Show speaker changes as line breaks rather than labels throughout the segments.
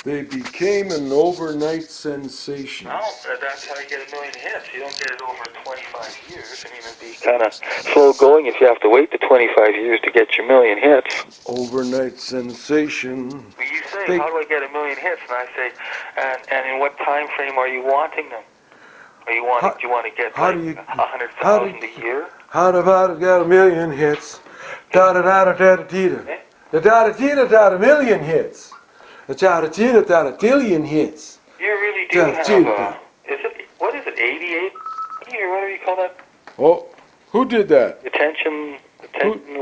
They became an overnight sensation.
Well, that's how you get a million hits. You don't get it over 25 years. I mean, it'd be kind of slow going if you have to wait the 25 years to get your million hits.
Overnight sensation.
Well, you say, how do I get a million hits? And I say, and in what time frame are you wanting them? Do you want to get like 100,000 a year?
How about it got a million hits? Da da da da da da da. Da da da da da million hits. Da da da da da billion hits.
You really do have what is it, 88? Or whatever you call that?
Oh, who did that?
Attention,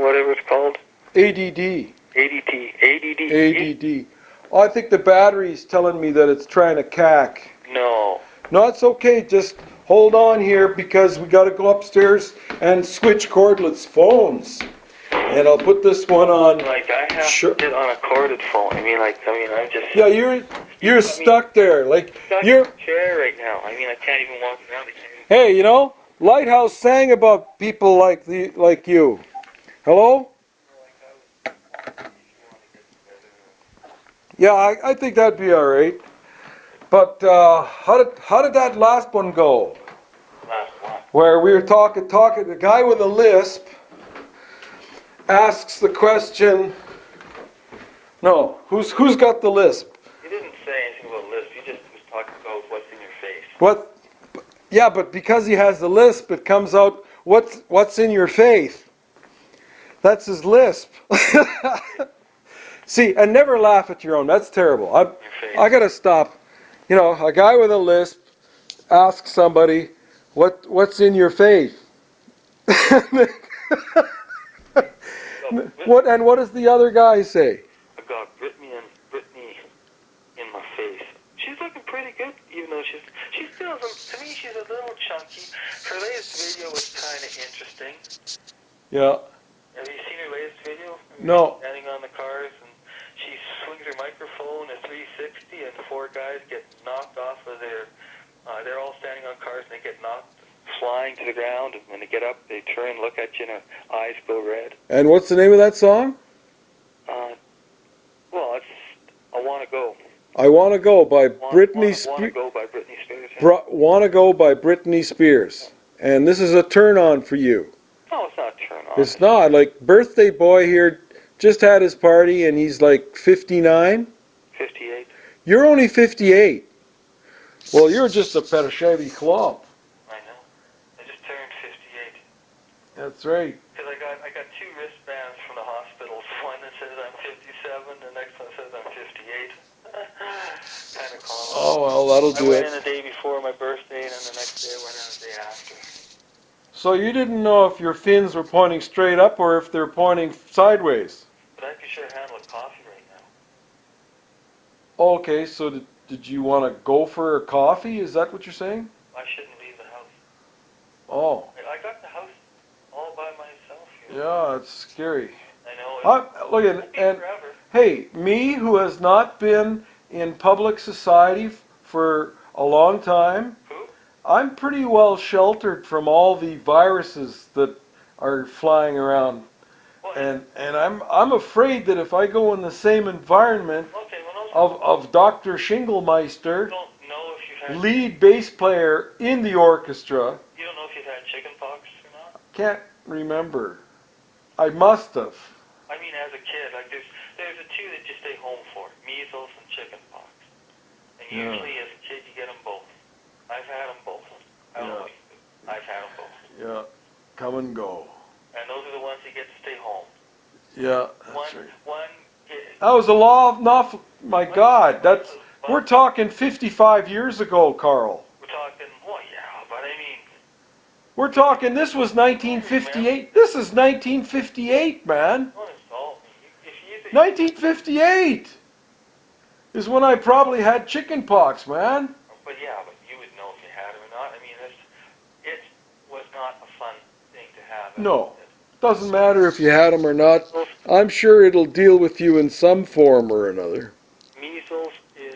whatever it's called.
ADD.
ADD.
Oh, I think the battery's telling me that it's trying to cack.
No.
No, it's okay. Just hold on here because we got to go upstairs and switch cordless phones. And I'll put this one on.
Like I have to get on a corded phone. I'm just.
Yeah, you're stuck there. Like you're.
In a chair right now. I can't even walk around.
Hey, Lighthouse sang about people like you. Hello? Yeah, I think that'd be all right. But how did that last one go?
Last one.
Where we were talking, the guy with a lisp asks the question. No, who's got the lisp?
You didn't say anything about lisp. You just was talking about what's in your face.
What? Yeah, but because he has the lisp, it comes out what's in your face. That's his lisp. See, and never laugh at your own. That's terrible. I gotta stop. A guy with a lisp asks somebody, what's in your face? What does the other guy say?
I got Brittany in my face. She's looking pretty good, even though she still to me she's a little chunky. Her latest video was kind of interesting.
Yeah.
Have you seen her latest video?
No.
Standing on the cars, and she swings her microphone at 360, and 4 guys get knocked off of their. They're all standing on cars, and they get knocked flying to the ground. And when they get up, they turn, look at you, and their eyes go red.
And what's the name of that song?
Well, it's I Wanna Go.
I Wanna Go by Britney Spears.
Wanna Go by Britney Spears.
Wanna Go by Britney Spears. And this is a turn on for you.
No, it's not a turn on.
It's not. Like, birthday boy here just had his party and he's like 59.
58.
You're only 58. Well, you're just a Perchevy club.
I know. I just turned 58.
That's right.
Because I got 2 wristbands from the hospitals. One that says I'm 57, the next one says I'm 58. Kind of common.
Oh, well, that'll do it.
I went in the day before my birthday, and then the next day I went in the day after.
So you didn't know if your fins were pointing straight up or if they're pointing sideways?
But I can sure handle a coffee right now.
Okay, so did you want to go for a coffee? Is that what you're saying?
I shouldn't leave the house.
Oh.
I got the house all by myself here.
Yeah, it's scary.
I know.
Look at and hey, me who has not been in public society for a long time.
Who?
I'm pretty well sheltered from all the viruses that are flying around.
Well,
and I'm afraid that if I go in the same environment of Dr. Shinglemeister, lead bass player in the orchestra.
You don't know if you've had chicken pox or not?
Can't remember. I must have.
I mean, as a kid, like there's the 2 that you stay home for: measles and chicken pox. And usually, as a kid, you get them both. I've had them both. I don't know what you do. I've had them both.
Yeah, come and go.
And those are the ones that get to stay home.
Yeah, that's right.
One.
That was a law of my God, we're talking 55 years ago, Carl.
We're talking, well, yeah, but I mean.
We're talking, this was 1958. This is 1958, man.
Don't insult me.
1958 is when I probably had chicken pox, man.
But yeah, but you would know if you had it or not. I mean, it was not a fun thing to have.
No. Doesn't matter if you had them or not. I'm sure it'll deal with you in some form or another.
Measles is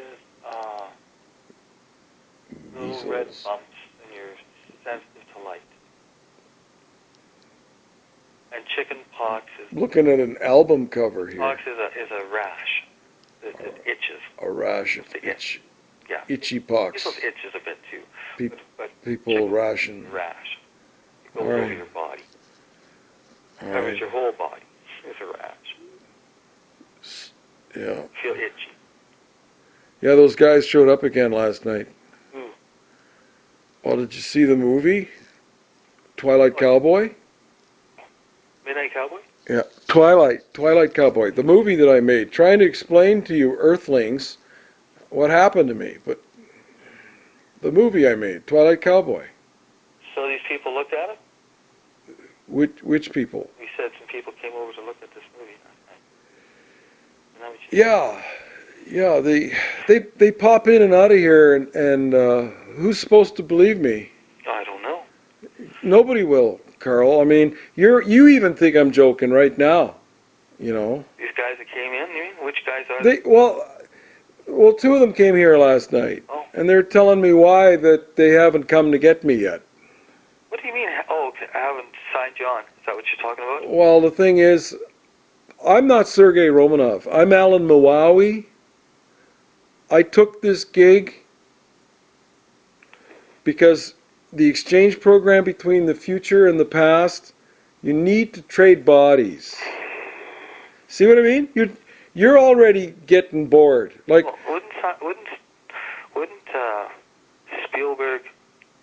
little red bumps and you're sensitive to light. And chicken pox is...
Looking at an album cover here.
Pox is a rash. It itches.
A rash of
The itch. Yeah.
itchy pox.
People's itch is a bit too. But
People ration.
Rash. It goes
All right.
over your body.
All
Covers
right.
your whole body. It's a rash.
Yeah.
You feel itchy.
Yeah, those guys showed up again last night.
Ooh.
Oh, did you see the movie? Twilight Cowboy?
Midnight Cowboy?
Yeah, Twilight Cowboy, the movie that I made, trying to explain to you Earthlings what happened to me, but the movie I made, Twilight Cowboy.
So these people looked at it?
Which people?
You said some people came over to look at this movie last night. Isn't that what you
Yeah, they pop in and out of here, and who's supposed to believe me?
said? I don't know.
Nobody will, Carl. I mean, you even think I'm joking right now, you know.
These guys that came in, you mean? Which guys are they?
Well, two of them came here last night,
Oh.
and they're telling me why that they haven't come to get me yet.
What do you mean? Oh, okay. I haven't signed you on. Is that what you're talking about?
Well, the thing is, I'm not Sergei Romanoff. I'm Alan Mawawi. I took this gig because the exchange program between the future and the past, you need to trade bodies. See what I mean? You're already getting bored. Like,
well, wouldn't Spielberg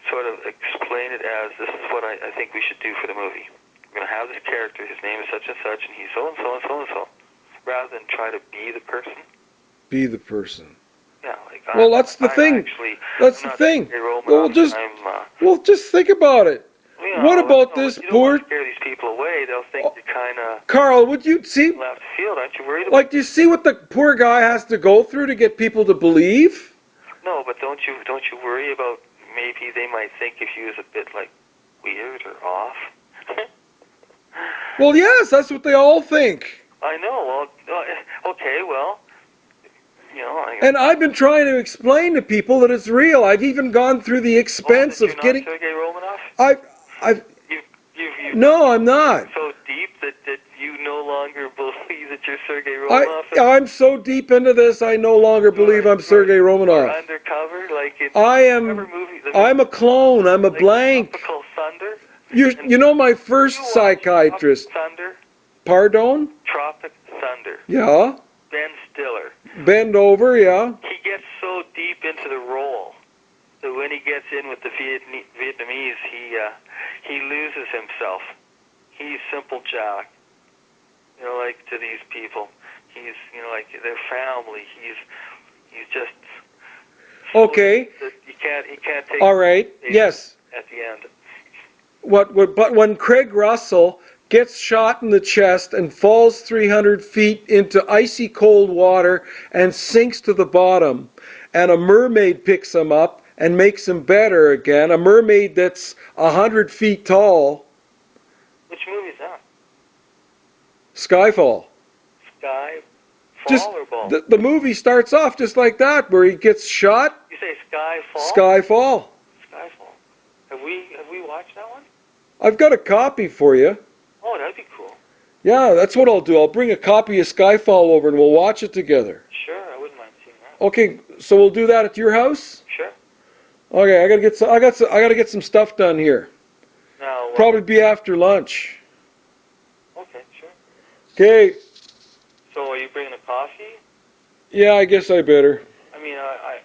sort of explain it as, this is what I think we should do for the movie. We're going to have this character, his name is such and such, and he's so and so and so and so, rather than try to be the person.
Be the person.
Yeah, like
well, that's the thing. That's the thing. Well, just think about it.
You know,
what about this
you don't
poor?
want to scare these people away. They'll think you're kind of
Carl, would you see?
left field. Aren't you worried about?
Like, do you see what the poor guy has to go through to get people to believe?
No, but don't you worry about maybe they might think if you was a bit like weird or off?
Well, yes, that's what they all think.
I know. Well, okay, well, you know.
And I've been trying to explain to people that it's real. I've even gone through the expense of getting.
Sergei Romanoff?
No, I'm not.
So deep that you no longer believe that you're Sergei Romanoff?
I'm so deep into this, I no longer believe I'm Sergei Romanoff.
Or undercover, like in
I'm a clone. I'm a
like
blank.
Tropical Thunder?
You know my first psychiatrist.
Tropic Thunder?
Pardon?
Tropic Thunder.
Yeah.
Ben Stiller.
Bend over, yeah.
He gets so deep into the role that when he gets in with the Vietnamese, he loses himself. He's simple Jack. You know, like to these people, he's like their family. He's just
okay.
He can't take.
All right. Yes.
At the end.
But when Craig Russell gets shot in the chest and falls 300 feet into icy cold water and sinks to the bottom, and a mermaid picks him up and makes him better again, a mermaid that's 100 feet tall.
Which movie is that?
Skyfall.
Skyfall or Ball?
The movie starts off just like that, where he gets shot.
You say Skyfall?
Skyfall.
Skyfall. Have we watched that one?
I've got a copy for you.
Oh, that'd be cool.
Yeah, that's what I'll do. I'll bring a copy of Skyfall over and we'll watch it together.
Sure, I wouldn't mind seeing that.
Okay, so we'll do that at your house?
Sure.
Okay, I gotta get some stuff done here.
Now,
probably be after lunch.
Okay, sure.
Okay.
So are you bringing a coffee?
Yeah, I guess I better.
I mean, I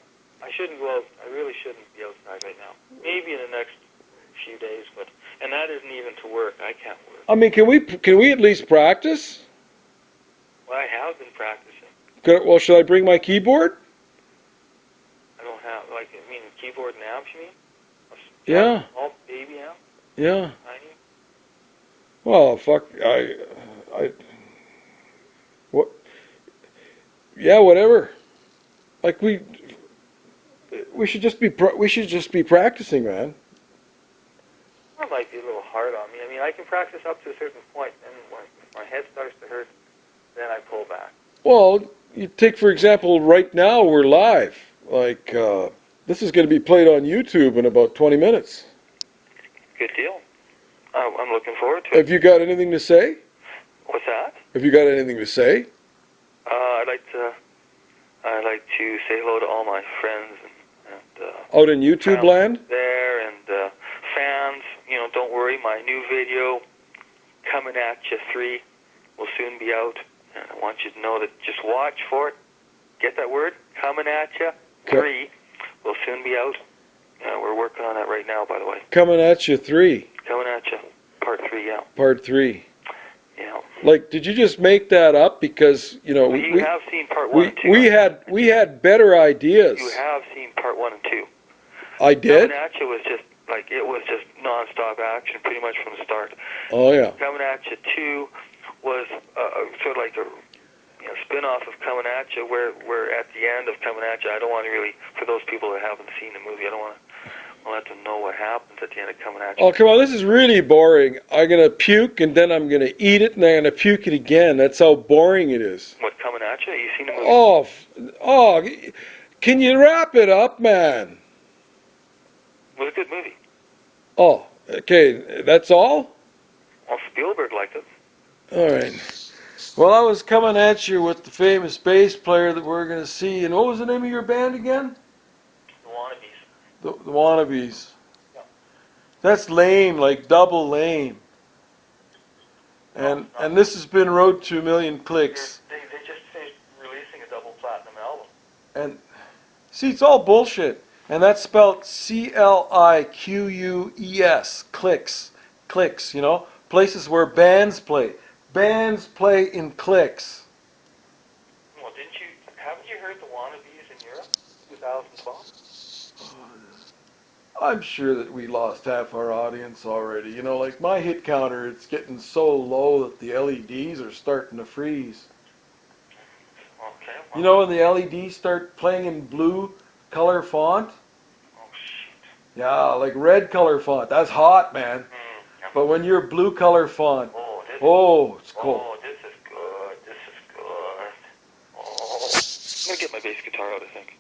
shouldn't go out. I really shouldn't be outside right now. Maybe in the next few days, and that isn't even to work. I can't work.
I mean, can we at least practice?
Well, I have been practicing.
Well, should I bring my keyboard?
I don't have, keyboard and amps, you mean?
Yeah.
All baby amp?
Yeah.
Tiny?
Well, fuck, what? Yeah, whatever. Like we should just be practicing, man.
That might be a little hard on me. I mean, I can practice up to a certain point, and when my head starts to hurt, then I pull back.
Well, you take, for example, right now we're live. Like, this is going to be played on YouTube in about 20 minutes.
Good deal. I'm looking forward to it.
Have you got anything to say?
What's that?
Have you got anything to say?
I'd like to say hello to all my friends and
out in YouTube land
there, and fans. Don't worry, my new video, Coming At You 3, will soon be out. And I want you to know that just watch for it. Get that word? Coming At You 3 will soon be out. We're working on that right now, by the way.
Coming At You 3.
Coming At You, Part 3, yeah.
Part 3.
Yeah.
Like, did you just make that up? Because,
Well, you have seen Part 1 and 2.
We had better ideas.
You have seen Part 1 and 2.
I did?
Coming At You was just, it was just non-stop action pretty much from the start.
Oh, yeah.
Coming At You 2 was sort of like a spin-off of Coming At You, where at the end of Coming At You, I don't want to really, for those people that haven't seen the movie, I don't want to let them know what happens at the end of Coming At You.
Oh, come on, this is really boring. I'm going to puke, and then I'm going to eat it, and I'm going to puke it again. That's how boring it is.
What, Coming At You? You seen the movie?
Oh, can you wrap it up, man?
It was a good movie.
Oh, okay, that's all?
Well, Spielberg liked it.
All right. Well, I was coming at you with the famous bass player that we're going to see. And what was the name of your band again?
The Wannabes.
The Wannabes.
Yeah.
That's lame, like double lame. And this has been Road to Million Klicks.
They just finished releasing a double platinum album.
And see, it's all bullshit. And that's spelled Cliques. Clicks. Clicks, Places where bands play. Bands play in cliques.
Well, haven't you heard the Wannabes in Europe? 2012?
I'm sure that we lost half our audience already. Like my hit counter, it's getting so low that the LEDs are starting to freeze.
Okay. Well,
When the LEDs start playing in blue color font?
Oh, shit.
Yeah, like red color font. That's hot, man.
Yeah.
But when you're blue color font, it's cool.
Oh, this is good. Oh. I'm going to get my bass guitar out, I think.